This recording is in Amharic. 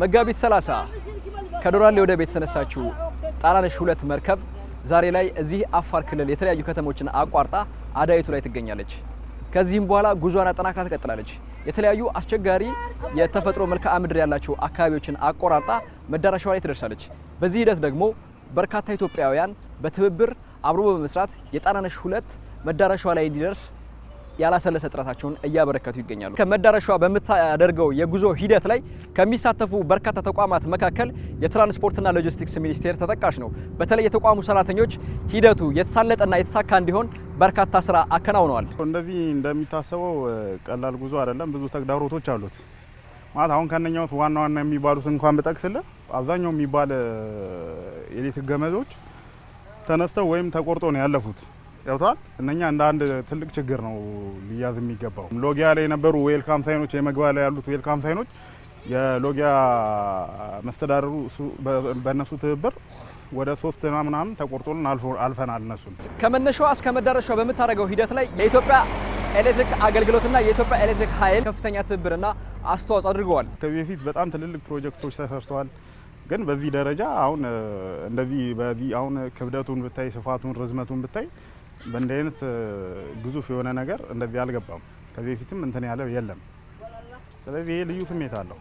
መጋቢት 30 ከዶራሌ ወደ ቤት ተነሳችው ጣናነሽ 2 መርከብ ዛሬ ላይ እዚህ አፋር ክልል የተለያዩ ከተሞችን አቋርጣ አዳይቱ ላይ ትገኛለች። ከዚህም በኋላ ጉዟን አጠናክራ ትቀጥላለች። የተለያዩ አስቸጋሪ የተፈጥሮ መልክዓ ምድር ያላቸው አካባቢዎችን አቆራርጣ መዳረሻዋ ላይ ትደርሳለች። በዚህ ሂደት ደግሞ በርካታ ኢትዮጵያውያን በትብብር አብሮ በመስራት የጣናነሽ 2 መዳረሻዋ ላይ እንዲደርስ ያላሰለሰ ጥረታቸውን እያበረከቱ ይገኛሉ። ከመዳረሻዋ በምታደርገው የጉዞ ሂደት ላይ ከሚሳተፉ በርካታ ተቋማት መካከል የትራንስፖርትና ሎጂስቲክስ ሚኒስቴር ተጠቃሽ ነው። በተለይ የተቋሙ ሰራተኞች ሂደቱ የተሳለጠና የተሳካ እንዲሆን በርካታ ስራ አከናውነዋል። እንደዚህ እንደሚታሰበው ቀላል ጉዞ አይደለም። ብዙ ተግዳሮቶች አሉት። ማለት አሁን ከነኛው ዋና ዋና የሚባሉት እንኳን በጠቅስልህ አብዛኛው የሚባል ኤሌክትሪክ ገመዶች ተነስተው ወይም ተቆርጦ ነው ያለፉት። ያውታል እነኛ እንደ አንድ ትልቅ ችግር ነው ሊያዝ የሚገባው። ሎጊያ ላይ የነበሩ ዌልካም ሳይኖች የመግቢያ ላይ ያሉት ዌልካም ሳይኖች የሎጊያ መስተዳድሩ በእነሱ ትብብር ወደ 3 ምናምን ተቆርጦልን አልፈናል። እነሱን ከመነሻዋ እስከ መዳረሻዋ በምታደርገው ሂደት ላይ የኢትዮጵያ ኤሌክትሪክ አገልግሎትና የኢትዮጵያ ኤሌክትሪክ ኃይል ከፍተኛ ትብብርና አስተዋጽኦ አድርገዋል። ከዚህ በፊት በጣም ትልልቅ ፕሮጀክቶች ተሰርተዋል። ግን በዚህ ደረጃ አሁን እንደዚህ በዚህ አሁን ክብደቱን ብታይ፣ ስፋቱን፣ ርዝመቱን ብታይ በእንዲህ አይነት ግዙፍ የሆነ ነገር እንደዚህ አልገባም። ከዚህ በፊትም እንትን ያለው የለም። ስለዚህ ይሄ ልዩ ስሜት አለው።